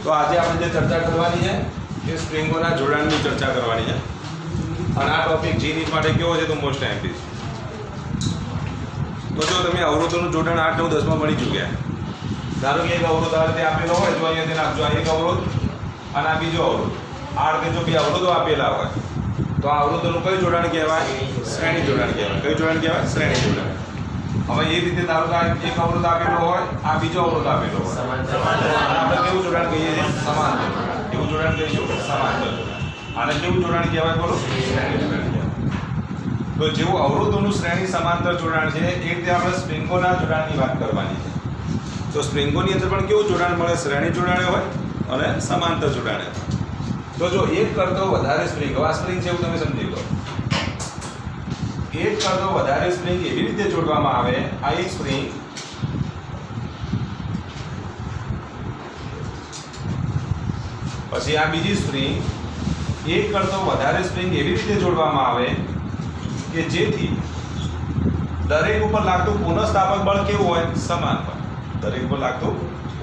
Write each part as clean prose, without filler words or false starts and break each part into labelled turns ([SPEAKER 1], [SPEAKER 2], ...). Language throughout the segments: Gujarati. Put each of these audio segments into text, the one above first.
[SPEAKER 1] तो आज આપણે જે ચર્ચા કરવાની છે એ સ્પ્રિંગોના જોડાણની ચર્ચા કરવાની છે અને આ ટોપિક જી નીટ માટે કેવો છે તો મોસ્ટ એમપી છે। તો જો તમે અવરોધોનું જોડાણ 8 9 10 માં ભણી ચૂક્યા, ધારો કે એક અવરોધ આ રીતે આપેલો હોય, જો અહીંયાથી નાખજો આ એક અવરોધ અને આ બીજો અવરોધ, આ રીતે જો બે અવરોધો આપેલા હોય તો આ અવરોધોનું કયું જોડાણ કહેવાય? શ્રેણી જોડાણ કહેવાય। કયું જોડાણ કહેવાય? શ્રેણી જોડાણ। હવે એ રીતે ધારો કે એક અવરોધ આપેલો હોય, આ બીજો અવરોધ આપેલો હોય, આપણે કેવું જોડાણ કહીએ છીએ? સમાંતર। કેવું જોડાણ કહીશું? સમાંતર જોડાણ। આને કેવું જોડાણ કહેવાય? બોલો, શ્રેણી જોડાણ કહેવાય। તો જેવું અવરોધોનું શ્રેણી સમાંતર જોડાણ છે એ રીતે આપણે સ્પ્રિંગોના જોડાણની વાત કરવાની છે। તો સ્પ્રિંગોની અંદર પણ કેવું જોડાણ મળે? શ્રેણી જોડાણ હોય અને સમાંતર જોડાણ હોય। તો જો એક કરતો વધારે સ્પ્રિંગ, આ સ્પ્રિંગ છે એવું તમે સમજી લો, એક કરતો વધારે સ્પ્રિંગ એવી રીતે જોડવામાં આવે, આ એક સ્પ્રિંગ પછી આ બીજી સ્પ્રિંગ, એક કરતો વધારે સ્પ્રિંગ એવી રીતે જોડવામાં આવે કે જેથી દરેક ઉપર લાગતું પુનઃસ્થાપક બળ કેવું હોય? સમાન હોય। દરેક ઉપર લાગતું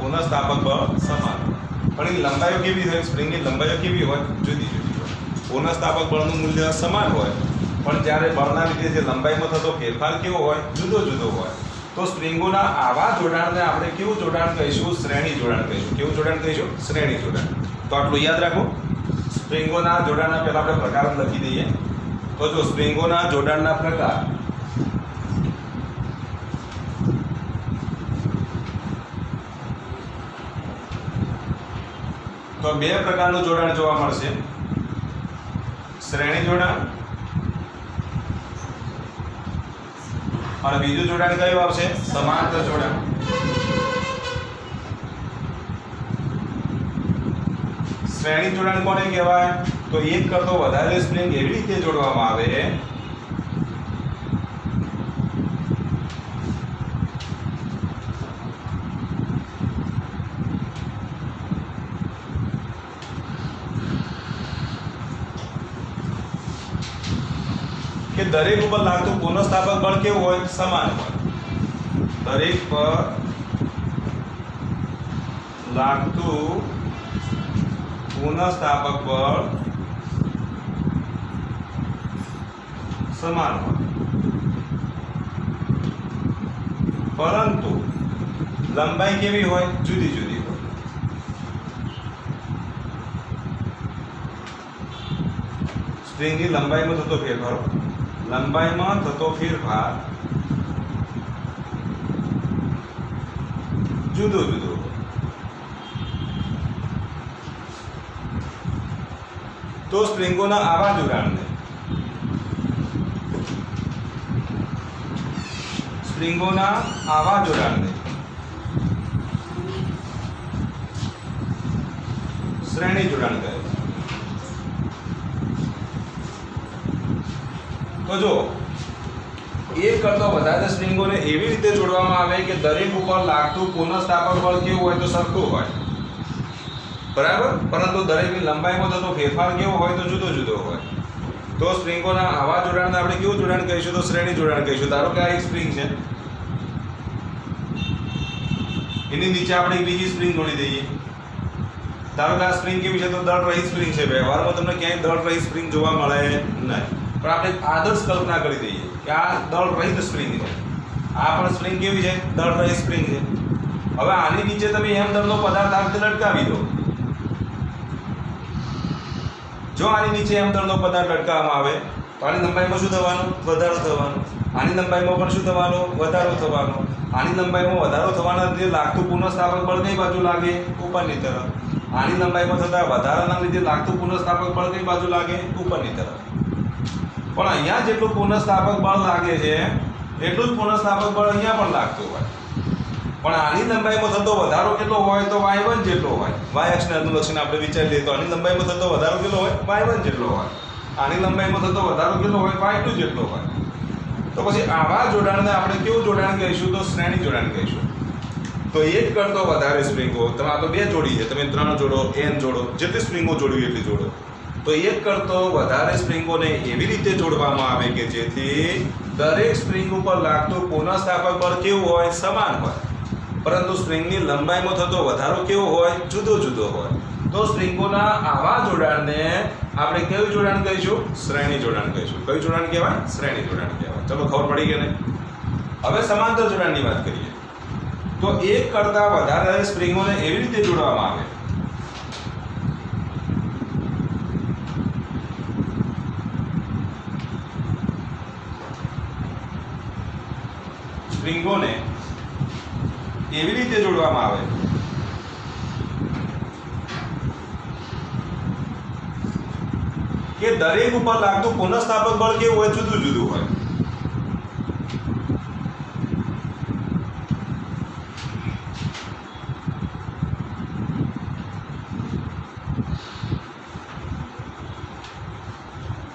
[SPEAKER 1] પુનઃસ્થાપક બળ સમાન હોય, પણ એની લંબાઈઓ કેવી હોય? સ્પ્રિંગની લંબાઈઓ કેવી હોય? જુદી જુદી હોય। પુનઃસ્થાપક બળનું મૂલ્ય સમાન હોય, પણ જ્યારે બળના લીધે જે લંબાઈમાં થતો ફેરફાર કેવો હોય? જુદો જુદો હોય। તો સ્પ્રિંગોના આવા જોડાણને આપણે કેવું જોડાણ કહીશું? શ્રેણી જોડાણ કહીશું। કેવું જોડાણ કહીશું? શ્રેણી જોડાણ। તો આટલું યાદ રાખો। સ્પ્રિંગોના જોડાણના પહેલા આપણે પ્રકાર લખી દઈએ। તો જો સ્પ્રિંગોના જોડાણના પ્રકાર, તો બે પ્રકારનું જોડાણ જોવા મળશે, શ્રેણી જોડાણ અને બીજું જોડાણ કયું આવશે? સમાંતર જોડાણ। શ્રેણી જોડાણ કોને કહેવાય? તો એક કરતો વધારે સ્પ્રિંગ એવી રીતે જોડવામાં આવે કે દરેક ઉપર લાગતું પુનઃસ્થાપક બળ કેવું હોય? સમાન હોય। દરેક પર લાગતું પુનઃસ્થાપક બળ સમાન હોય, પરંતુ લંબાઈ કેવી હોય? જુદી જુદી હોય। સ્પ્રિંગની લંબાઈમાં થતો ફેરફાર, લંબાઈમાં થતો ફેરફાર જુદો જુદો હોય। તો સ્પ્રિંગોના આવા જોડાણને શ્રેણી જોડાણ કહે છે। તો જો એક કરતો વધારે સ્પ્રિંગોને એવી રીતે જોડવામાં આવે કે દરેક ઉપર લાગતું પુનઃસ્થાપક બળ કેવું હોય? તો સરખું હોય, બરાબર, પરંતુ દરેકની લંબાઈમાં થતો ફેરફાર કેવો હોય? તો જુદો જુદો હોય। તો સ્પ્રિંગોના આવા જોડાણને આપણે કેવું જોડાણ કહીશું? તો શ્રેણી જોડાણ કહીશું। ધારો કે આ એક સ્પ્રિંગ છે, એની નીચે આપણે એક બીજી સ્પ્રિંગ જોડી દઈએ। ધારો કે આ સ્પ્રિંગ કેવી છે? તો દળ રહિત સ્પ્રિંગ છે। વ્યવહારમાં તમને ક્યાંય દળ રહિત સ્પ્રિંગ જોવા મળે નહીં, પણ આપણે આદર્શ કલ્પના કરી દઈએ કે આ દળ રહિત સ્પ્રિંગ છે। આ પણ સ્પ્રિંગ કેવી છે? દળ રહિત સ્પ્રિંગ છે। હવે આની નીચે તમે એમ દળનો પદાર્થ આ રીતે લટકાવી દો। જો આની નીચે એમ દળનો પદાર્થ લટકાવવામાં આવે તો આની લંબાઈમાં શું થવાનું? વધારો થવાનો। આની લંબાઈમાં પણ શું થવાનું? વધારો થવાનો। આની લંબાઈમાં વધારો થવાના લીધે લાગતું પુનઃસ્થાપક બળ કઈ બાજુ લાગે? ઉપરની તરફ। આની લંબાઈમાં થતા વધારાના લીધે લાગતું પુનઃસ્થાપક બળ કઈ બાજુ લાગે? ઉપરની તરફ। પણ અહીંયા જેટલું પુનઃસ્થાપક બળ લાગે છે એટલું જ પુનઃસ્થાપક બળ અહીંયા પણ લાગતું હોય, પણ આની લંબાઈમાં થતો વધારો કેટલો હોય? તો y1 જેટલો હોય। y અક્ષને અનુલક્ષીને આપણે વિચારી લઈએ તો આની લંબાઈમાં થતો વધારો કેટલો હોય? y1 જેટલો હોય। આની લંબાઈમાં થતો વધારો કેટલો હોય? y2 જેટલો હોય। તો પછી આવા જોડાણને આપણે કેવું જોડાણ કહીશું? તો શ્રેણી જોડાણ કહીશું। તો એક કરતો વધારે સ્પ્રિંગો, તમે આ તો બે જોડી છે, તમે 3 જોડો, n જોડો, જેટલી સ્પ્રિંગો જોડવી એટલી જોડો। તો એક કરતો વધારે સ્પ્રિંગોને એવી રીતે જોડવામાં આવે કે જેથી દરેક સ્પ્રિંગ ઉપર લાગતું પુનઃસ્થાપક બળ કેવું હોય? સમાન હોય। પરંતુ સ્પ્રિંગની લંબાઈમાં થતો વધારો કેવો હોય? જુદો જુદો હોય. તો સ્પ્રિંગોના આવા જોડાણને આપણે કયું જોડાણ કહીશું? શ્રેણી જોડાણ કહીશું. કયું જોડાણ કહેવાય? શ્રેણી જોડાણ કહેવાય. ચલો ખબર પડી કે નહીં? હવે સમાંતર જોડાણની વાત કરીએ તો એક કરતાં વધારે સ્પ્રિંગોને એવી રીતે જોડવામાં આવે સ્પ્રિંગોને એવી રીતે જોડવામાં આવે કે દરેક ઉપર લાગતું પુનઃસ્થાપક બળ કેવું હોય? જુદું જુદું હોય.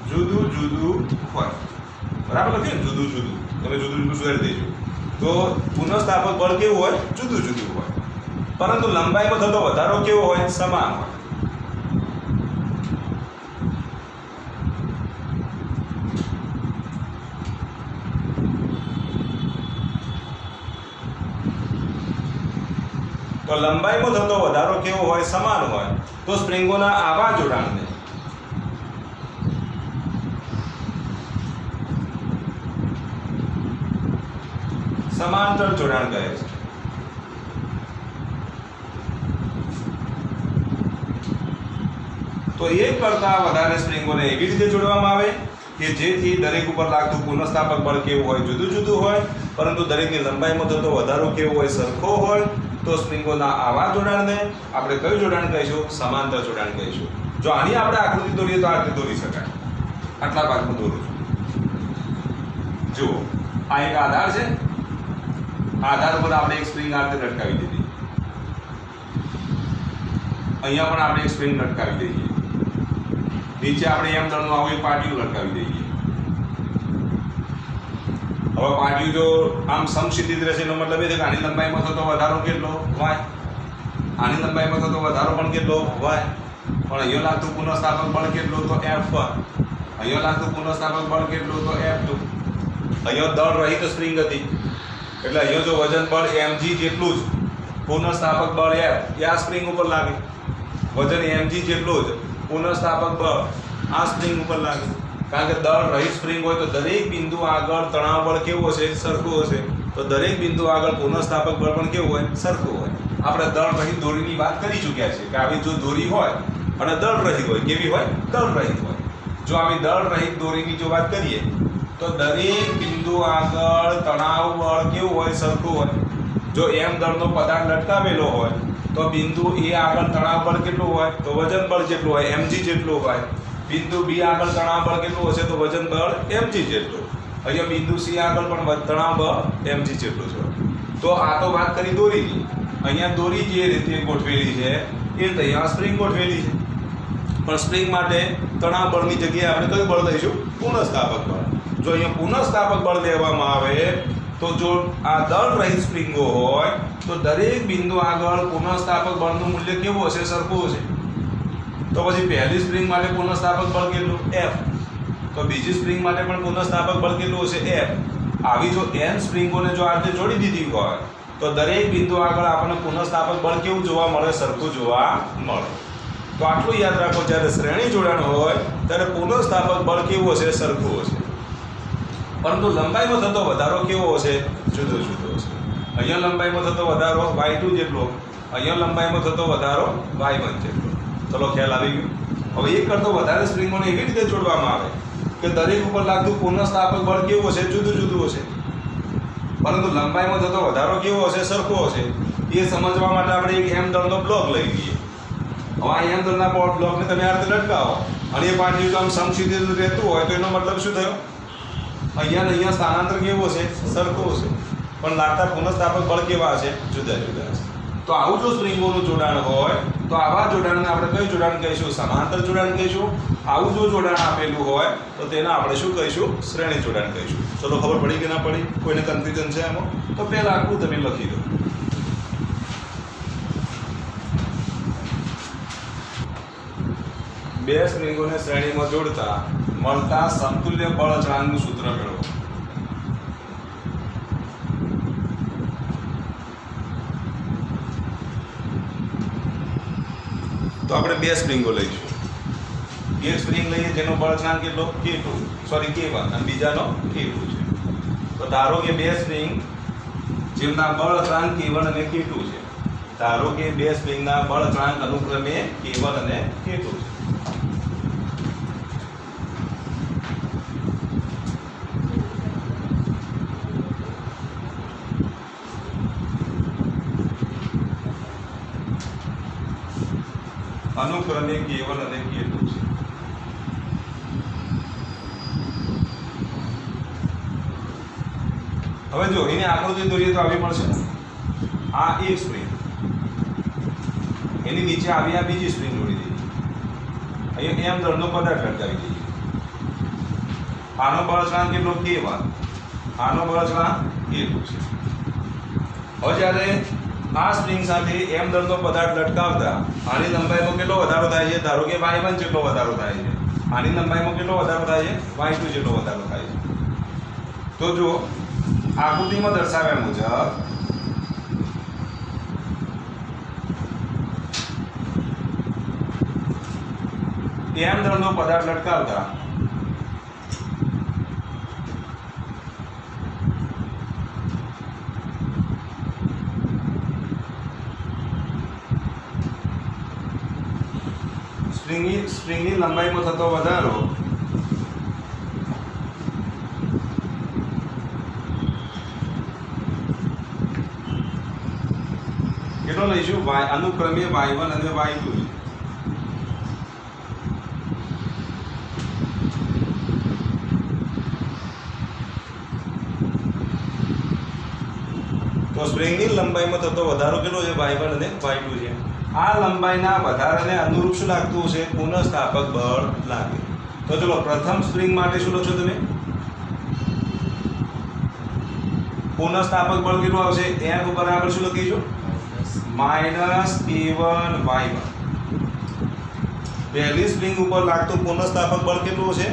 [SPEAKER 1] જુદું જુદું હોય. બરાબર લખ્યું ને? જુદું જુદું. તમે જુદું જુદું સુધારી દેજો. તો પુનઃસ્થાપક બળ કેવું હોય? જુદું જુદું હોય. પરંતુ લંબાઈમાં થતો વધારો કેવો હોય? સમાન હોય. તો લંબાઈમાં થતો વધારો કેવો હોય? સમાન હોય. તો સ્પ્રિંગોના આવા જોડાણને સમાંતર જોડાણ કહે છે. તો એક કરતાં વધારે સ્પ્રિંગોને એવી રીતે જોડવામાં આવે કે જેથી દરેક ઉપર લાગતું પુનઃસ્થાપક બળ કેવું હોય? જુદું જુદું હોય. પરંતુ દરેકની લંબાઈમાં થતો વધારો કેવો હોય? સરખો હોય. તો સ્પ્રિંગોના આવા જોડાણને આપણે કયું જોડાણ કહીશું? સમાંતર જોડાણ કહીશું. જો આની આપણે આકૃતિ દોરીએ તો આ રીતે દોરી શકાય. આટલા ભાગમાં દોરું છું. જુઓ, આ એક આધાર છે. આધાર પર આપણે એક સ્પ્રિંગ આ રીતે લટકાવી દીધી. અહીંયા પણ આપણે એક સ્પ્રિંગ લટકાવી દઈએ. નીચે આપણે એમ દળનું આવું એક પાટિયું લટકાવી દઈએ. હવે પાટિયું જો આમ સમક્ષિતિજ રહેશે એનો મતલબ એ છે કે આની લંબાઈમાં થતો વધારો કેટલો? વાય. આની લંબાઈમાં થતો વધારો પણ કેટલો? વાય. પણ અહીંયા લાગતું પુનઃસ્થાપક બળ કેટલું? તો F1. અહીંયા લાગતું પુનઃસ્થાપક બળ કેટલું? તો F2. અહીંયા દળ રહિત સ્પ્રિંગ હતી એટલે અહીંયા જો વજન બળ mg જેટલું જ, પુનઃસ્થાપક બળ F એ આ સ્પ્રિંગ ઉપર લાગે. વજન mg જેટલું જ, પુનઃસ્થાપક બળ આ સ્પ્રિંગ ઉપર લાગે. કારણ કે દળ રહિત સ્પ્રિંગ હોય તો દરેક બિંદુ આગળ તણાવ બળ કેવું હશે? સરખું હશે. તો દરેક બિંદુ આગળ પુનઃસ્થાપક બળ પણ કેવું હોય? સરખું હોય. આપણે દળ રહિત દોરીની વાત કરી ચૂક્યા છીએ કે આવી જો દોરી હોય અને દળ રહિત હોય, કેવી હોય? દળ રહિત હોય. જો આવી દળ રહિત દોરીની જો વાત કરીએ તો દરેક બિંદુ આગળ તણાવ બળ કેવું હોય? સરખું હોય. જો m દળનો પદાર્થ લટકાવેલો હોય તો બિંદુ a આગળ તણાવ બળ કેટલું હોય? તો વજન બળ જેટલું હોય, mg જેટલું હોય. બિંદુ b આગળ તણાવ બળ કેટલું હશે? તો વજન બળ mg જેટલું. અહીંયા બિંદુ c આગળ પણ તણાવ બળ mg જેટલું છે. તો આ તો વાત કરી દોરીની. અહીંયા દોરી જે રીતે ગોઠવેલી છે એ રીતે અહીંયા સ્પ્રિંગ ગોઠવેલી છે. પણ સ્પ્રિંગ માટે તણાવ બળની જગ્યાએ આપણે કયું બળ લઈશું? પુનઃસ્થાપક બળ. જો અહીંયા પુનઃસ્થાપક બળ લેવામાં આવે તો જો આ દળ રહિત સ્પ્રિંગો હોય તો દરેક બિંદુ આગળ પુનઃસ્થાપક બળનું મૂલ્ય કેવું હશે? સરખું હશે. તો પછી પહેલી સ્પ્રિંગ માટે પુનઃસ્થાપક બળ કેટલું? F. તો બીજી સ્પ્રિંગ માટે પણ પુનઃસ્થાપક બળ કેટલું હશે? F. આવી જો n સ્પ્રિંગોને જો આ રીતે જોડી દીધી હોય તો દરેક બિંદુ આગળ આપણને પુનઃસ્થાપક બળ કેવું જોવા મળે? સરખું જોવા મળે. તો આટલું યાદ રાખો, જ્યારે શ્રેણી જોડાણ હોય ત્યારે પુનઃસ્થાપક બળ કેવું હશે? સરખું હશે. પરંતુ લંબાઈમાં થતો વધારો કેવો હશે? જુદો જુદો હશે. અહીંયા લંબાઈમાં થતો વધારો y2 જેટલો, અહીંયા લંબાઈમાં થતો વધારો y1 જેટલો. ચલો ખ્યાલ આવી ગયો. હવે એક કરતો વધારે સ્પ્રિંગોને એવી રીતે જોડવામાં આવે કે દરેક ઉપર લાગતું પુનઃસ્થાપક બળ કેવું હશે? જુદું જુદું હશે. પરંતુ લંબાઈમાં થતો વધારો કેવો હશે? સરખો હશે. એ સમજવા માટે આપણે એક m દળનો બ્લોક લઈ લઈએ. હવે આ m દળના બ્લોકને તમે આ રીતે લટકાવો અને એ પાટિયું જો આમ સમક્ષિતિજ રહેતું હોય તો એનો મતલબ શું થયો? અહીંયા ને અહીંયા સ્થાનાંતર કેવું હશે? સરખું હશે. પણ લાગતા પુનઃસ્થાપક બળ કેવા હશે? જુદા જુદા હશે. તો આવું જો સ્પ્રિંગોનું જોડાણ હોય તો આવા જોડાણને આપણે કયું જોડાણ કહીશું? સમાંતર જોડાણ કહીશું. આવું જો જોડાણ આપેલું હોય તો તેને આપણે શું કહીશું? શ્રેણી જોડાણ કહીશું. ચલો ખબર પડી કે ના પડી? કોઈને કન્ફ્યુઝન છે આમાં? તો પહેલા આખું તમે લખી દો. બે સ્પ્રિંગોને શ્રેણીમાં જોડતા મળતા સમતુલ્ય બળ અચળાંકનું સૂત્ર મેળવો. તો આપણે બે સ્પ્રિંગો લઈશું. એક સ્પ્રિંગ લઈએ જેનો બળ અચળાંક કેટલો K2 સોરી K1 અને બીજાનો K2 છે. તો ધારો કે બે સ્પ્રિંગ જેમના બળ અચળાંક K1 અને K2 છે. ધારો કે બે સ્પ્રિંગના બળ અચળાંક અનુક્રમે K1 અને K2 છે. અનુક્રમે K1 અને K2 છે. હવે જો એની આકૃતિ દોરીએ તો આવી મળશે. આ એક સ્પ્રિંગ, એની નીચે આવી આ બીજી સ્પ્રિંગ જોડી દીધી. અહીંયા m દળનો પદાર્થ લટકાવી દઈએ. આનો બળ અચળાંક કેટલો K1, આનો બળ અચળાંક K2 છે. હવે જ્યારે આ સ્પ્રિંગ સાથે m દળનો પદાર્થ લટકાવતા આની લંબાઈમાં કેટલો વધારો થાય છે? ધારો કે y1 જેટલો વધારો થાય છે. આની લંબાઈમાં કેટલો વધારો થાય છે? y2 જેટલો વધારો થાય છે. તો જો આકૃતિમાં દર્શાવ્યા મુજબ m દળનો પદાર્થ લટકાવતા સ્પ્રિંગની લંબાઈમાં થતો વધારો કેટલો લઈશું? અનુક્રમે y1 અને y2. તો સ્પ્રિંગની લંબાઈમાં થતો વધારો કેટલો છે? y1 અને y2 છે. આ લંબાઈના વધારાને અનુરૂપ શું લાગતું હશે? પુનઃસ્થાપક બળ લાગે. તો ચલો પ્રથમ સ્પ્રિંગ માટે શું લખશો તમે? પુનઃસ્થાપક બળ કેટલું આવશે? F બરાબર શું લખીશું? -K1 y1. પહેલી સ્પ્રિંગ ઉપર લાગતું પુનઃસ્થાપક બળ કેટલું છે?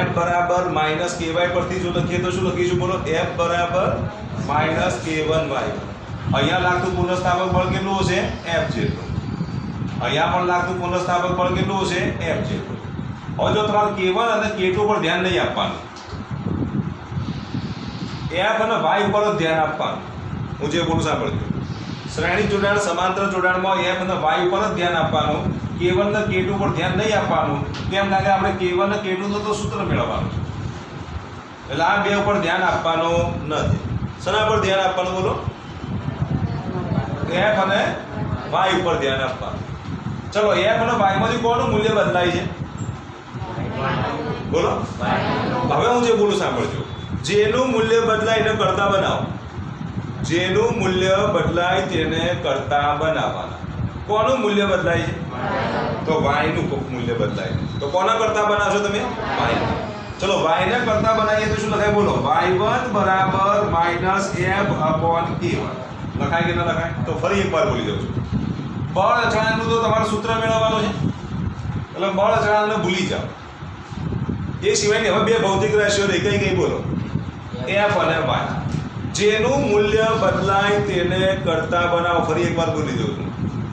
[SPEAKER 1] F બરાબર -ky પરથી જો લખીએ તો શું લખીશું? બોલો. F બરાબર -K1 y1. અહીંયા લાગતું પુનઃસ્થાપક બળ કેટલું હશે? F જેટલું. અહીંયા પણ લાગતું પુનઃસ્થાપક બળ કેટલું હશે? F જેટલું. હવે જો તમારે K1 અને K2 પર ધ્યાન નહીં આપવાનું, F અને y ઉપર જ ધ્યાન આપવાનું. હું જે બોલું સાંભળજો. શ્રેણી જોડાણ સમાંતર જોડાણમાં F અને y ઉપર જ ધ્યાન આપવાનું. K1 અને K2 પર ધ્યાન નહીં આપવાનું. કેમ? કારણ કે આપણે K1 અને K2 નું તો સૂત્ર મેળવવાનું છે. એટલે આ બે ઉપર ધ્યાન આપવાનું નથી. શેના પર ધ્યાન આપવાનું? બોલો. F અને y ઉપર ધ્યાન આપવાનું. ચલો F અને y માંથી કોનું મૂલ્ય બદલાય છે? બોલો. હવે હું જે બોલું સાંભળજો. જેનું મૂલ્ય બદલાય એને કરતા બનાવો. જેનું મૂલ્ય બદલાય તેને કરતા બનાવવાના. કોનું મૂલ્ય બદલાય છે? તો y નું મૂલ્ય બદલાય છે. તો કોના કરતા બનાવશો તમે? y. ચલો y ને કરતા બનાવીએ તો શું લખાય? બોલો. y1 બરાબર -F/K1 લખાય કે ના લખાય? તો ફરી એકવાર બોલી દઉં છું. બળ અચળાંકનું તો તમારું સૂત્ર મેળવવાનું છે. એટલે બળ અચળાંકને ભૂલી જાઓ. એ સિવાયની હવે બે ભૌતિક રાશિઓ રહી કઈ બોલો. F અને y. જેનું મૂલ્ય બદલાય તેને કરતા બનાવો. ફરી એકવાર બોલી દઉં છું.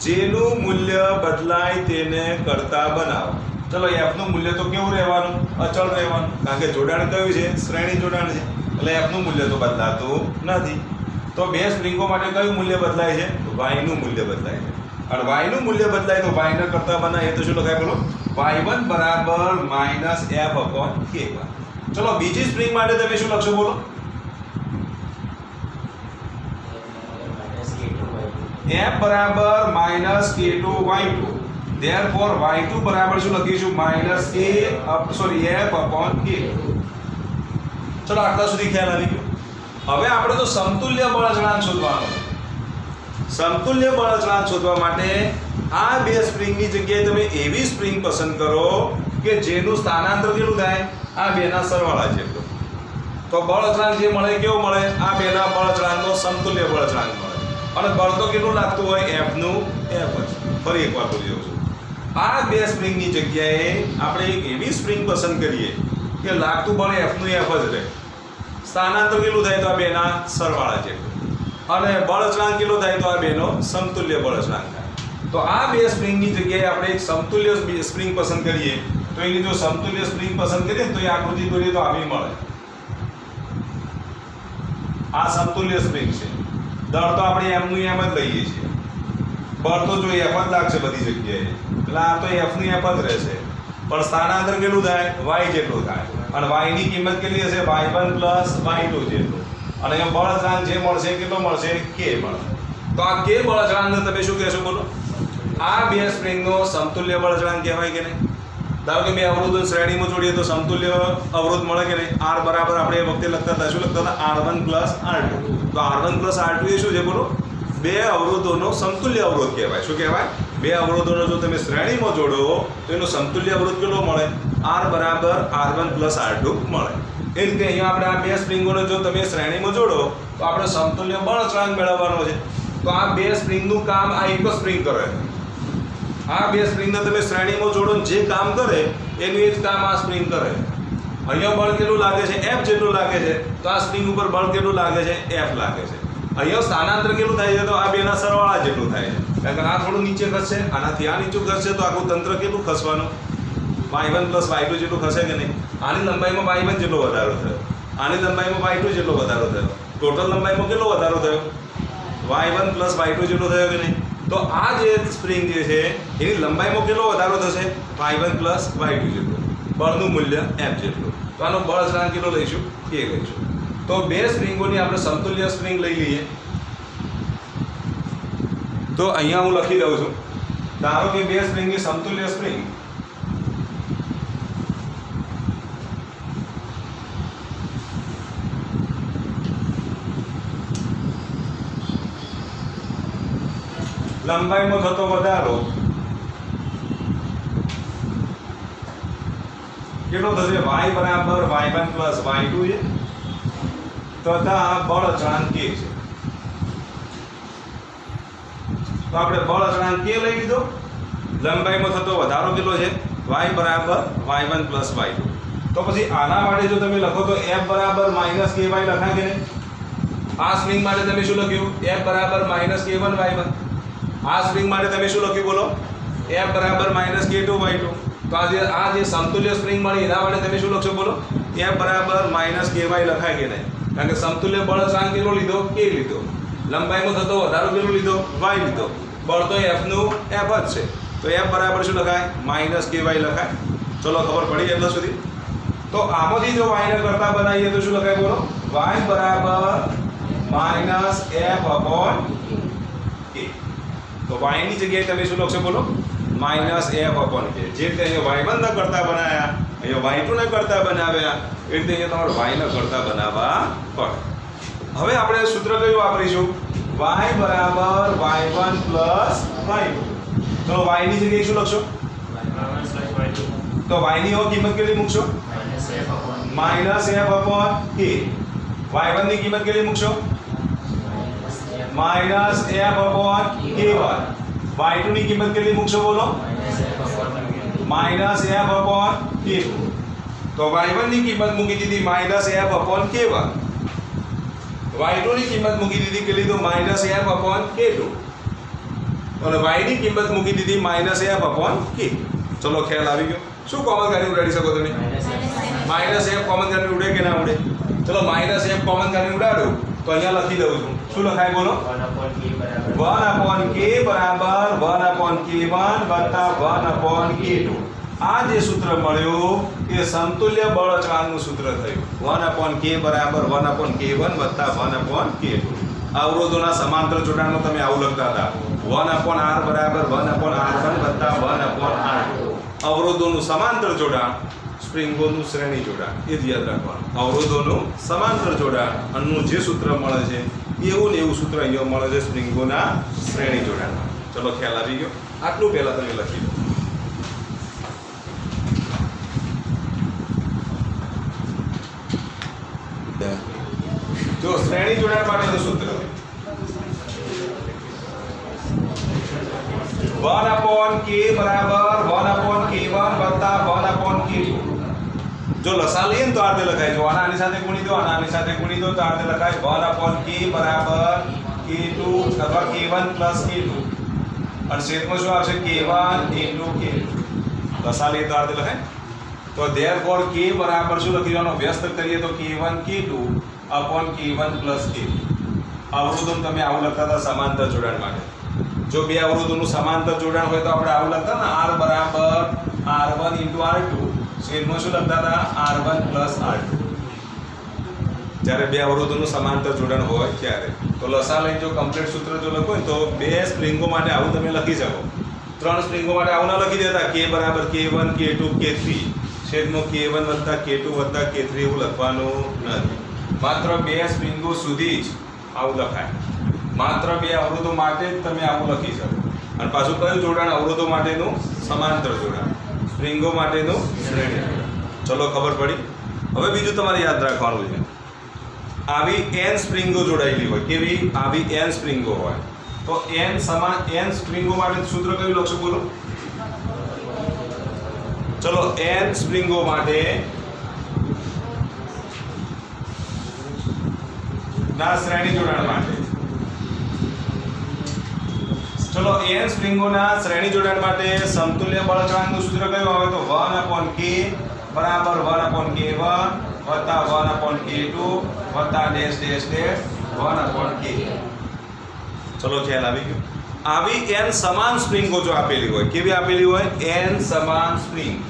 [SPEAKER 1] જેનું મૂલ્ય બદલાય તેને કરતા બનાવો. ચલો f નું મૂલ્ય તો કેવું રહેવાનું? અચળ રહેવાનું. કારણ કે જોડાણ કયું છે? શ્રેણી જોડાણ છે. એટલે f નું મૂલ્ય તો બદલાતું નથી. તો બે સ્પ્રિંગો માટે કયું મૂલ્ય બદલાય છે? y નું મૂલ્ય બદલાય છે. અને y નું મૂલ્ય બદલાય તો y ને કરતા બનાવીએ તો શું લખાય? બોલો. y1 બરાબર -F/K1. ચલો બીજી સ્પ્રિંગ માટે તમે શું લખશો? બોલો. F બરાબર -K2 y2. Therefore y2 બરાબર શું લખીશું? -F/K. ચલો આટલા સુધી ખ્યાલ આવી ગયો. હવે આપણે તો સમતુલ્ય બળ અચળાંક શોધવાનો છે. સમતુલ્ય બળ અચળાંક શોધવા માટે આ બે સ્પ્રિંગની જગ્યાએ તમે એવી સ્પ્રિંગ પસંદ કરો કે જેનું સ્થાનાંતર કેટલું થાય? આ બેના સરવાળા જેટલું. તો બળ અચળાંક જે મળે કેવો મળે? આ બેના બળ અચળાંકનો સમતુલ્ય બળ અચળાંક મળે. અને બળ તો કેટલું લાગતું હોય? F નું F જ. ફરી એકવાર બોલી દઉં છું. આ બે સ્પ્રિંગની જગ્યાએ આપણે એક એવી સ્પ્રિંગ પસંદ કરીએ કે લાગતું બળ F નું F જ રહે. સ્થાનાંતર કેટલું થાય? તો આ બેના સરવાળા જેટલું. અને બળ અચળાંક કેટલો થાય? તો આ બેનો સમતુલ્ય બળ અચળાંક થાય. તો આ બે સ્પ્રિંગની જગ્યાએ આપણે એક સમતુલ્ય સ્પ્રિંગ પસંદ કરીએ તો એની જો સમતુલ્ય સ્પ્રિંગ પસંદ કરીએ તો એ આકૃતિ દોરીએ તો આવી મળે. આ સમતુલ્ય સ્પ્રિંગ છે. દળ તો આપણે એમ નું એમ જ લઈએ છીએ. બળ તો જો એફ જ લાગશે બધી જગ્યાએ, એટલે આ તો એફ ની એફ જ રહેશે. પણ સ્થાનાંતર કેટલું થાય? y જેટલું થાય. અને y ની કિંમત કેટલી હશે? y1 y2 જેટલું. અને અહીંયા બળ અચળાંક જે મળશે કેટલો મળશે? k મળશે. તો આ k બળ અચળાંકને તમે શું કહેશો બોલો? આ બે સ્પ્રિંગનો સમતુલ્ય બળ અચળાંક કહેવાય કે નહીં? ધારો કે બે અવરોધો શ્રેણીમાં જોડીએ તો સમતુલ્ય અવરોધ મળે કે નહીં? r બરાબર આપણે એ વખતે લખતા હતા, શું લખતા હતા? r1 r2. તો r1 r2 એ શું છે બોલો? બે અવરોધોનો સમતુલ્ય અવરોધ કહેવાય. શું કહેવાય? બે અવરોધોનો જો તમે શ્રેણીમાં જોડો તો એનો સમતુલ્ય અવરોધ કેટલો મળે? r બરાબર r1 r2 મળે. એ રીતે અહીંયા આપણે આ બે સ્પ્રિંગોને જો તમે શ્રેણીમાં જોડો તો આપણે સમતુલ્ય બળ અચળાંક મેળવવાનો છે. તો આ બે સ્પ્રિંગનું કામ આ એક જ સ્પ્રિંગ કરે. આ બે સ્પ્રિંગને તમે શ્રેણીમાં જોડો જે કામ કરે એનું એ જ કામ આ સ્પ્રિંગ કરે. અહીંયા બળ કેટલું લાગે છે? f જેટલું લાગે છે. તો આ સ્પ્રિંગ ઉપર બળ કેટલું લાગે છે? f લાગે છે. અહીંયા સ્થાનાંતર કેટલું થાય છે? તો આ બેના સરવાળા જેટલું થાય છે. કારણ કે આ થોડું નીચે ખસશે, આનાથી આ નીચું ખસશે તો આખું તંત્ર કેટલું ખસવાનું? y1 y2 જેટલું ખસે કે નહીં? આની લંબાઈમાં y1 જેટલો વધારો થયો, આની લંબાઈમાં y2 જેટલો વધારો થયો. ટોટલ લંબાઈમાં કેટલો વધારો થયો? y1 y2 જેટલો થયો કે નહીં? તો આ જે સ્પ્રિંગ જે છે એની લંબાઈમાં કેટલો વધારો થશે? y1 y2 જેટલો. બળનું મૂલ્ય f જેટલું. તો આનો બળ અચળાંક કેટલો લઈશું? k લઈશું. તો બે સ્પ્રિંગોની આપણે સમતુલ્ય સ્પ્રિંગ લઈ લઈએ. તો અહીંયા હું લખી દઉં છું. ધારો કે બે સ્પ્રિંગની સમતુલ્ય સ્પ્રિંગ લંબાઈમાં થતો વધારો કેટલો થશે? y બરાબર y1 y2 છે તથા બળ અચળાંક k છે. તો આપણે બળ અચળાંક k લઈ લીધો. લંબાઈમાં થતો વધારો કેટલો છે? y બરાબર y1 y2. તો પછી આના માટે જો તમે લખો તો f બરાબર -ky લખાય કે નહીં? આ સ્પ્રિંગ માટે તમે શું લખ્યું? f બરાબર -k1 y1. આ સ્પ્રિંગ માટે તમે શું લખ્યું બોલો? f બરાબર -k2 y2. તો આ જે સમતુલ્ય સ્પ્રિંગ મળી એના માટે તમે શું લખશો બોલો? f બરાબર -ky લખાય કે નહીં? કારણ કે સમતુલ્ય બળ અચળાંક કેટલો લીધો? k લીધો. લંબાઈમાં થતો વધારો કેટલો લીધો? y લીધો. બળ તો f નું f જ છે. તો f બરાબર શું લખાય? -ky લખાય. ચલો ખબર પડી એટલા સુધી. તો આમાંથી જો y ને કરતા બનાવીએ તો શું લખાય બોલો? y બરાબર -f/k. તો y ની જગ્યાએ તમે શું લખશો બોલો? -f/k. જે રીતે અહીંયા y1 ના કરતા બનાવ્યા, અહીંયા y2 ના કરતા બનાવ્યા, એ રીતે અહીંયા તમારે y ના કરતા બનાવવા પડે. હવે આપણે સૂત્ર કયું વાપરીશું? y બરાબર y1 y2. ચલો y ની જગ્યાએ શું લખશો? તો y ની કિંમત કેટલી મૂકશો? -f/k. y1 ની કિંમત કેટલી મૂકશો? -f/k1. y2 ની કિંમત કેટલી મૂકશો બોલો? -f/k2. તો y1 ની કિંમત મૂકી દીધી -f/k1. y2 ની કિંમત મૂકી દીધી કેટલી? તો -f/k2. અને y ની કિંમત મૂકી દીધી -f/k. ચલો ખ્યાલ આવી ગયો. શું કોમન કાઢી ઉડાડી શકો તમે? -f કોમન કાઢી ઉડે કે ના ઉડે? ચલો -f કોમન કાઢી ઉડાડો તો અહીંયા લખી દઉં છું. શું લખાય બોલો? 1/k બરાબર 1/k1 વત્તા 1/k2. આ જે સૂત્ર મળ્યું એ સમતુલ્ય બળ અચળાંકનું સૂત્ર થયું. 1/k બરાબર 1/k1 વત્તા 1/k2. અવરોધોના સમાંતર જોડાણમાં તમે આવું લખતા હતા. 1/r બરાબર 1/r1 વત્તા 1/r2. અવરોધોનું સમાંતર જોડાણ, સ્પ્રિંગોનું શ્રેણી જોડાણ, એ જ યાદ રાખવાનું. અવરોધોનું સમાંતર જોડાણ અનનું જે સૂત્ર મળે છે એવું ને એવું સૂત્ર અહીંયા મળે છે સ્પ્રિંગોના શ્રેણી જોડાણમાં. ચલો ખ્યાલ આવી ગયો. આટલું પહેલા તમે લખી લો. જો શ્રેણી જોડાણ માટેનું સૂત્ર 1/k બરાબર 1/k1 વત્તા 1/k2. જો લસા લઈએ ને તો આ રીતે લખાય. જો આની સાથે ગુણી દો, આની સાથે ગુણી દો તો આ રીતે લખાય 1/k બરાબર k2 અથવા k1 k2. અને છેદમાં શું આવશે k1 * k2 લસા લઈએ તો આ રીતે લખાય તો therefore k બરાબર શું લખી દેવાનો વ્યસ્ત કરીએ તો k1 k2 upon k1 plus k અવરોધો તમે આવું લખતા હતા સમાંતર જોડાણ માટે જો બે અવરોધોનું સમાંતર જોડાણ હોય તો આપણે આવું લખતા ને r બરાબર r1 * r2 છેદમાં શું લખતા હતા r1 plus r2 જ્યારે બે અવરોધોનું સમાંતર જોડાણ હોય ત્યારે તો લસા લઈને જો કમ્પ્લીટ સૂત્ર જો લખો ને તો બે સ્પ્રિંગો માટે આવું તમે લખી શકો ત્રણ સ્પ્રિંગો માટે આવું ના લખી દેતા k બરાબર k1 k2 k3 છેદમાં k1 + k2 + k3 એવું લખવાનું નથી માત્ર બે સ્પ્રિંગો સુધી જ આવું લખાય માત્ર બે અવરોધો માટે જ તમે આવું લખી શકો અને પાછું કયું જોડાણ અવરોધો માટેનું સમાંતર જોડાણ સ્પ્રિંગો માટેનું શ્રેણી જોડાણ ચલો ખબર પડી હવે બીજું તમારે યાદ રાખવાનું છે આવી n સ્પ્રિંગો જોડાયેલી હોય કેવી આવી n સ્પ્રિંગો હોય તો n સમાન n સ્પ્રિંગો માટે સૂત્ર કયું લખશો બોલો ચલો n સ્પ્રિંગો માટે ના શ્રેણી જોડાણ માટે ચલો n સ્પ્રિંગોના શ્રેણી જોડાણ માટે સમતુલ્ય બળ અચળાંકનું સૂત્ર કયું આવે તો 1/k બરાબર 1/k1 વત્તા 1/k2 વત્તા ડેશ ડેશ ડેશ 1/k ચલો ખ્યાલ આવી ગયો આવી n સમાન સ્પ્રિંગો જો આપેલી હોય કેવી આપેલી હોય n સમાન સ્પ્રિંગ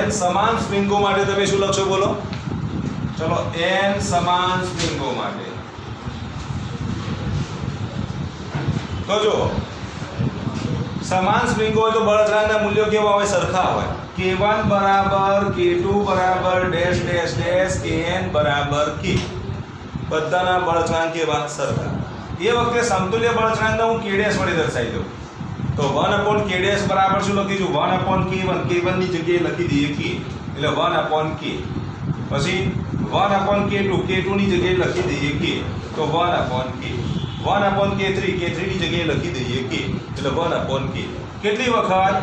[SPEAKER 1] n સમાન સ્પ્રિંગો માટે તમે શું લખશો બોલો ચલો n સમાન સ્પ્રિંગો માટે તો જો સમાન સ્પ્રિંગો હોય તો બળ અચળાંકના મૂલ્યો કેવા હોય સરખા હોય k1 બરાબર k2 બરાબર ડેશ ડેશ ડેશ kn બરાબર k બધાના બળ અચળાંક કેવા સરખા એ વખતે સમતુલ્ય બળ અચળાંકને હું k ડેશ વડે દર્શાવી દઉં તો 1/k ડેશ બરાબર શું લખીશું 1/k1 k1 ની જગ્યાએ લખી દઈએ k એટલે 1/k પછી 1/k2 k2 ની જગ્યાએ લખી દઈએ k તો 1/k 1/k3 k3 ની જગ્યાએ લખી દઈએ k એટલે 1/k કેટલી વખત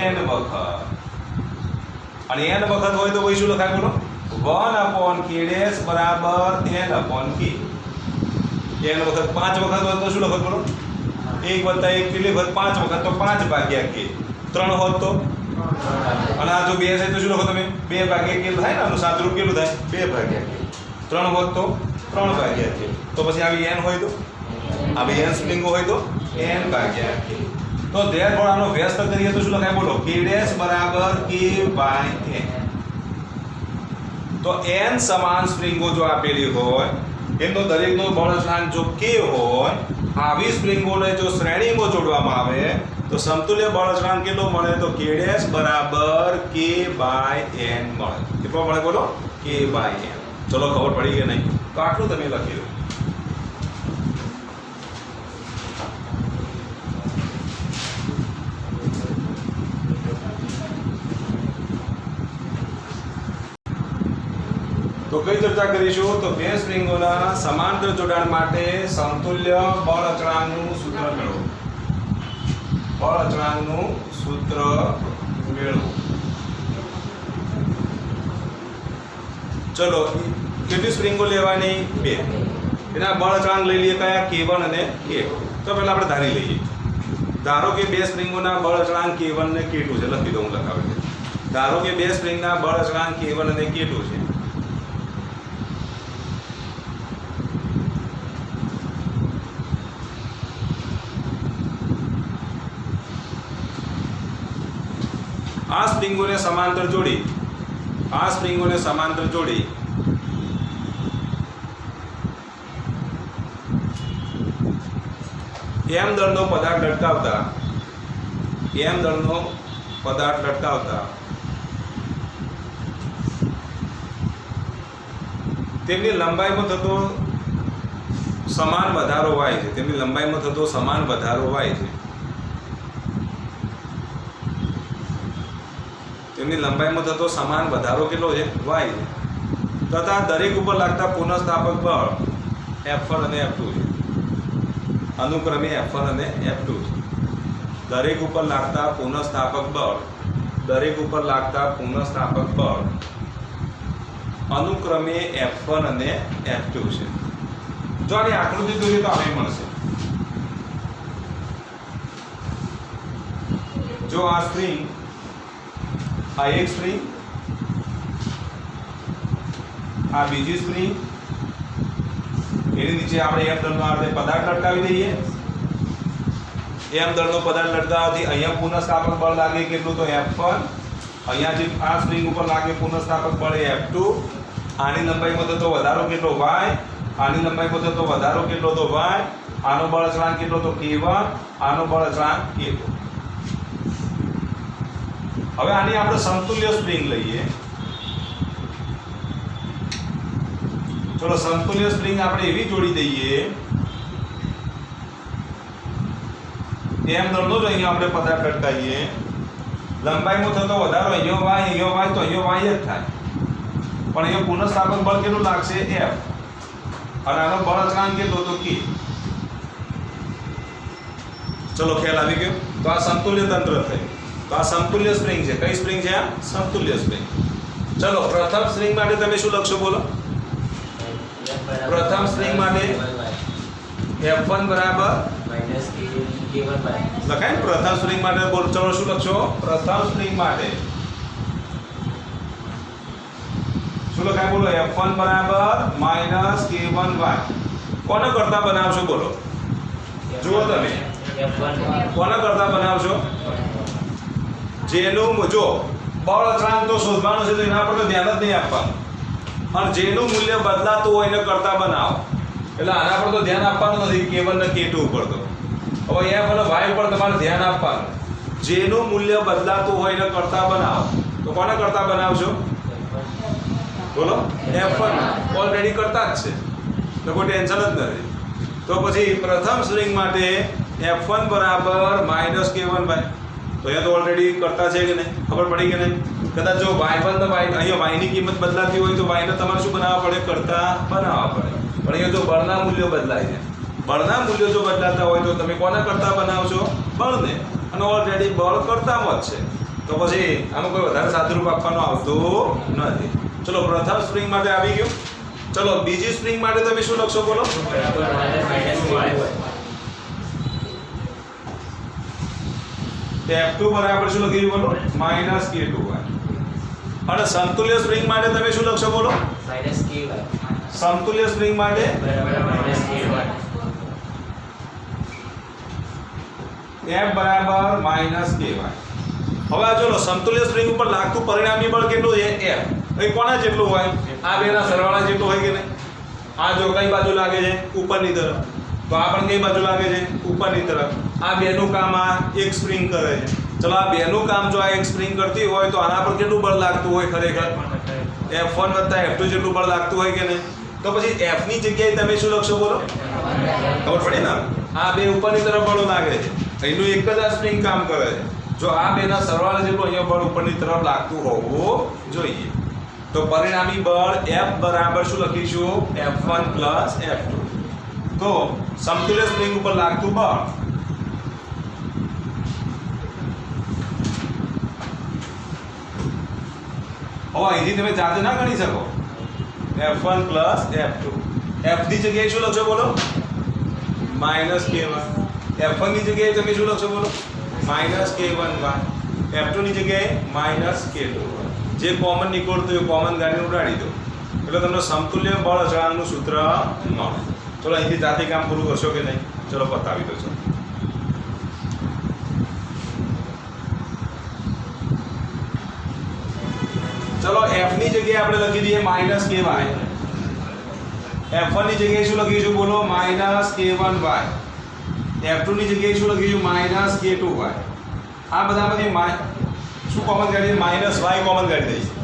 [SPEAKER 1] n વખત અને n વખત હોય તો ભાઈ શું લખાય બોલો 1/k ડેશ બરાબર n/k n વખત 5 વખત હોય તો શું લખાય બોલો 1 + 1 કેટલી વખત 5 વખત તો 5/k 3 હોત તો અને આ જો 2 છે તો શું લખો તમે 2/k થાય ને આનું સાદુરૂપ કેટલું થાય 2/k 3 હોત તો 3/k તો પછી આવી n હોય તો આવી n સ્પ્રિંગો હોય તો n/k તો therefore આનો વ્યસ્ત કરીએ તો શું લખાય બોલો k ડેશ બરાબર k/n તો n સમાન સ્પ્રિંગો જો આપેલી હોય એનો દરેકનો બળ અચળાંક જો k હોય આવી સ્પ્રિંગોને જો શ્રેણીમાં જોડવામાં આવે તો સમતુલ્ય બળ અચળાંક કેટલો મળે તો k ડેશ બરાબર k/n મળે કેટલો મળે બોલો k/n ચલો ખબર પડી કે નહીં તો આટલું તમે લખી દો તો કઈ ચર્ચા કરીશું તો બે સ્પ્રિંગોના સમાંતર જોડાણ માટે સમતુલ્ય બળ અચળાંકનું સૂત્ર મેળવો બળ અચળાંકનું સૂત્ર મેળવો ચલો કેટલી સ્પ્રિંગો લેવાની બે એના બળ અચળાંક લઈ લઈએ કયા k1 અને k તો પહેલા આપણે ધારી લઈએ ધારો કે બે સ્પ્રિંગોના બળ અચળાંક k1 અને k2 છે લખી દઉં હું લખાવી દઉં ધારો કે બે સ્પ્રિંગના બળ અચળાંક k1 અને k2 છે આ સ્પ્રિંગોને સમાંતર જોડી m દળનો પદાર્થ લટકાવતા તેમની લંબાઈમાં થતો સમાન વધારો y છે તેમની લંબાઈમાં થતો સમાન વધારો y છે તેમની લંબાઈમાં થતો સમાન વધારો કેટલો છે y છે તથા દરેક ઉપર લાગતા પુનઃસ્થાપક બળ F1 અને F2 છે અનુક્રમે F1 અને F2 છે દરેક ઉપર લાગતા પુનઃસ્થાપક બળ અનુક્રમે F1 અને F2 છે જો આની આકૃતિ દોરીએ તો આવી મળશે. જો આ સ્પ્રિંગ, આ એક સ્પ્રિંગ, આ બીજી સ્પ્રિંગ, એની નીચે આપણે એમ દળનો આપણે પદાર્થ લટકાવી દઈએ. એમ દળનો પદાર્થ લટકાવવાથી અહીંયા પુનઃસ્થાપક બળ લાગે કેટલું? તો F1. અહીંયા જે આ સ્પ્રિંગ ઉપર લાગે પુનઃસ્થાપક બળ એ F2. આની લંબાઈમાં થતો વધારો કેટલો? Y. આની લંબાઈમાં થતો વધારો કેટલો? તો Y. આનો બળ અચળાંક કેટલો? તો K1. આનો બળ અચળાંક K2. હવે આની આપણે સમતુલ્ય સ્પ્રિંગ લઈએ. ચલો સમતુલ્ય સ્પ્રિંગ આપણે એવી જોડી દઈએ, એમ દળનો જ અહીંયા આપણે પદાર્થ લટકાવીએ. લંબાઈમાં થતો વધારો અહીંયા y, તો અહીંયા y જ થાય. પણ અહીંયા પુનઃસ્થાપક બળ કેટલું લાગશે? F. અને આનો બળ અચળાંક કેટલો? તો K. ચલો ખ્યાલ આવી ગયો. તો આ સમતુલ્ય તંત્ર થયું. તો આ સમતુલ્ય સ્પ્રિંગ છે. કઈ સ્પ્રિંગ છે? આ સમતુલ્ય સ્પ્રિંગ. ચલો પ્રથમ સ્પ્રિંગ માટે તમે શું લખશો? બોલો. પ્રથમ સ્પ્રિંગ માટે F1 બરાબર લખાય ને? પ્રથમ સ્પ્રિંગ માટે બોલો. ચલો શું લખશો? પ્રથમ સ્પ્રિંગ માટે શું લખાય? બોલો. F1 બરાબર -K1y. કોને કરતા બનાવશો? બોલો. જુઓ તમે કોને કરતા બનાવશો? જેનું જો બળ અચળાંક તો શોધવાનું છે, તો એના પર તો ધ્યાન જ નહીં આપવાનું. અને જેનું મૂલ્ય બદલાતું હોય એને કરતા બનાવો. એટલે આના પર તો ધ્યાન આપવાનું નથી, K1 ને K2 ઉપર. તો હવે F અને Y ઉપર તમારે ધ્યાન આપવાનું. જેનું મૂલ્ય બદલાતું હોય એને કરતા બનાવો. તો કોને કરતા બનાવશો? બોલો. F1 ઓલરેડી કરતા જ છે, તો કોઈ ટેન્શન જ નથી. તો પછી પ્રથમ સ્પ્રિંગ માટે F1 બરાબર -K1y. તો અહીંયા તો ઓલરેડી કરતા છે કે નહીં? ખબર પડી કે નહીં? કદાચ જો y1 ને અહીંયા y ની કિંમત બદલાતી હોય તો y ને તમારે શું બનાવવા પડે? કરતા બનાવવા પડે. પણ અહીંયા જો બળના મૂલ્યો બદલાય છે, બળના મૂલ્યો જો બદલાતા હોય તો તમે કોને કરતા બનાવશો? બળને. અને ઓલરેડી બળ કરતામાં જ છે, તો પછી આનું કોઈ વધારે સાદુરૂપ આપવાનું આવતું નથી. ચલો પ્રથમ સ્પ્રિંગ માટે આવી ગયું. ચલો બીજી સ્પ્રિંગ માટે તમે શું લખશો? બોલો. F2 બરાબર શું લખીશું? બોલો. -K2y. અને સમતુલ્ય સ્પ્રિંગ માટે તમે શું લખશો? બોલો.
[SPEAKER 2] -Ky.
[SPEAKER 1] સમતુલ્ય સ્પ્રિંગ માટે
[SPEAKER 2] -Ky.
[SPEAKER 1] F બરાબર -Ky. હવે આ જો સમતુલ્ય સ્પ્રિંગ ઉપર લાગતું પરિણામી બળ કેટલું છે? F. એ કોના જેટલું હોય? આ બેના સરવાળા જેટલું હોય કે નહીં? આ જો કઈ બાજુ લાગે છે? ઉપરની તરફ. તો આ પણ કઈ બાજુ લાગે છે? ઉપરની તરફ. આ બેનું કામ આ એક સ્પ્રિંગ કરે છે. ચલો આ બેનું કામ જો આ એક સ્પ્રિંગ કરતી હોય તો આના પર કેટલું બળ લાગતું હોય? ખરેખર F1 + F2 જેટલું બળ લાગતું હોય કે નહીં? તો પછી F ની જગ્યાએ તમે શું લખશો? બોલો. ખબર પડી ને? આ બે ઉપરની તરફ બળો લાગે છે, એનું એક જ આ સ્પ્રિંગ કામ કરે છે. જો આ બેના સરવાળા જેટલું અહીંયા બળ ઉપરની તરફ લાગતું હોવું જોઈએ. તો પરિણામી બળ F બરાબર શું લખીશું? F1 + F2. તો સમતુલ્ય સ્પ્રિંગ ઉપર લાગતું બળ હવે અહીંથી તમે જાતે ના ગણી શકો. F1 + F2. F ની જગ્યાએ શું લખશો? બોલો. -K1. F1 ની જગ્યાએ તમે શું લખશો? બોલો. -K1y. F2 ની જગ્યાએ -K2. જે કોમન નીકળતું એ કોમન ગાડીને ઉડાડી દો એટલે તમને સમતુલ્ય બળ અચળાંકનું સૂત્ર મળે. ચલો અહીંથી જાતે કામ પૂરું કરશો કે નહીં? ચલો પતાવી દો. ચલો F ની જગ્યાએ આપણે લખી દઈએ -Ky. F1 ની જગ્યાએ શું લખીશું? બોલો. -K1y. F2 ની જગ્યાએ શું લખીશું? -K2y. આ બધામાંથી શું કોમન કાઢીએ? -y કોમન કાઢી દઈશું.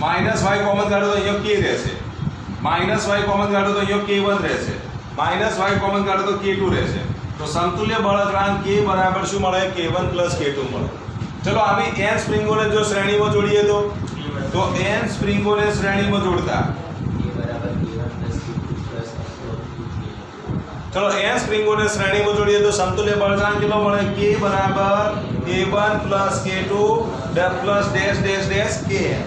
[SPEAKER 1] -y કોમન કાઢો તો અહીંયા K રહેશે. -y કોમન કાઢો તો અહીંયા K1 રહેશે. -y કોમન કાઢો તો K2 રહેશે. તો સમતુલ્ય બળ અચળાંક K બરાબર શું મળે? K1 + K2 મળે. ચલો આવી n સ્પ્રિંગોને જો શ્રેણીમાં જોડીએ તો n સ્પ્રિંગોને શ્રેણીમાં જોડતા ચલો n સ્પ્રિંગોને શ્રેણીમાં જોડીએ તો સમતુલ્ય બળ અચળાંક કેટલો મળે? K બરાબર K1 + K2 + -- Kn.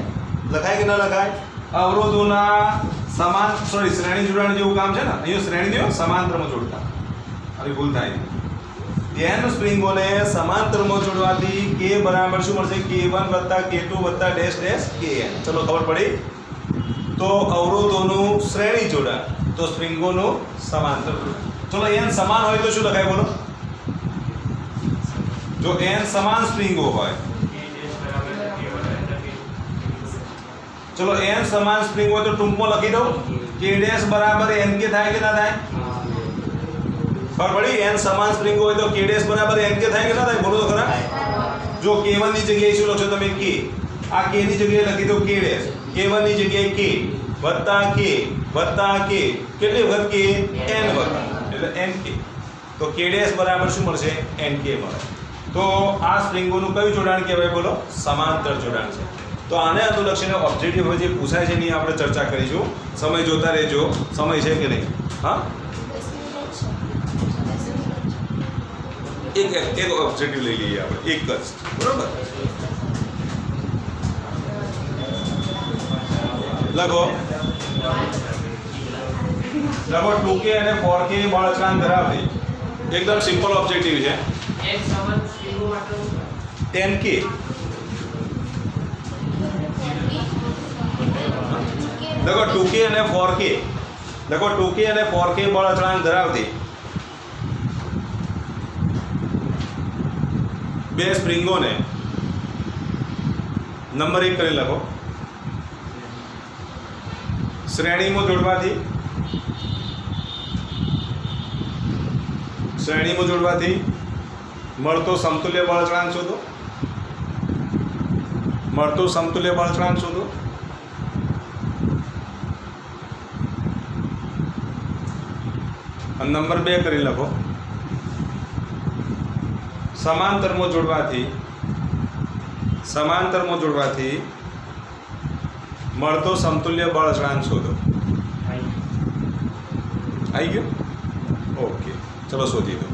[SPEAKER 1] લખાય કે ના લખાય? અવરોધોના શ્રેણી જોડાણ જેવું કામ છે ને, અહીંયા શ્રેણી નહીં, સમાંતરમાં જોડતા. આવી ભૂલ થાય. n સ્પ્રિંગોને સમાંતરમાં જોડવાથી k બરાબર શું મળશે? k1 + k2 + dash dash kn. ચલો ખબર પડી. તો અવરોધોનું શ્રેણી જોડાણ, તો સ્પ્રિંગોનું સમાંતર જોડાણ. ચલો n સમાન હોય તો શું લખાય બોલો? જો n સમાન સ્પ્રિંગો હોય, ચલો n સમાન સ્પ્રિંગ હોય તો ટૂંકમાં લખી દઉં k ડેશ બરાબર nk થાય કે ના થાય? ખબર પડી? n સમાન સ્પ્રિંગ હોય તો k ડેશ બરાબર nk થાય કે ના થાય? બોલો તો ખરા. જો k1 ની જગ્યાએ શું લખશો તમે? k. આ k ની જગ્યાએ લખી દો k ડેશ. k1 ની જગ્યાએ k વત્તા k કેટલી વખત k? n વખત, એટલે nk. તો k ડેશ બરાબર શું મળશે? nk મળે. તો આ સ્પ્રિંગોનું કયું જોડાણ કહેવાય બોલો? સમાંતર જોડાણ છે. તો આને અનુલક્ષીને ઓબ્જેક્ટિવ હવે જે પૂછાય છે એની આપણે ચર્ચા કરીશું. સમય જોતા રહેજો. સમય છે કે નહીં? હા, એક ઓબ્જેક્ટિવ લઈ લઈએ આપણે, એક જ. બરોબર, લખો 2k અને 4k બળ અચળાંક ધરાવતી એકદમ સિમ્પલ ઓબ્જેક્ટિવ છે.
[SPEAKER 2] એક સમાન સ્પ્રિંગો માટે
[SPEAKER 1] 10k. લખો 2k અને 4k. લખો 2k અને 4k બળ અચળાંક ધરાવતી બે સ્પ્રિંગોને નંબર 1 કરી લખો. શ્રેણીમાં જોડવાથી મળતો સમતુલ્ય બળ અચળાંક શોધો. અને નંબર 2 કરી લખો. સમાંતરમાં જોડવાથી મળતો સમતુલ્ય બળ અચળાંક શોધો. આવી ગયો? ઓકે, ચલો શોધી દો.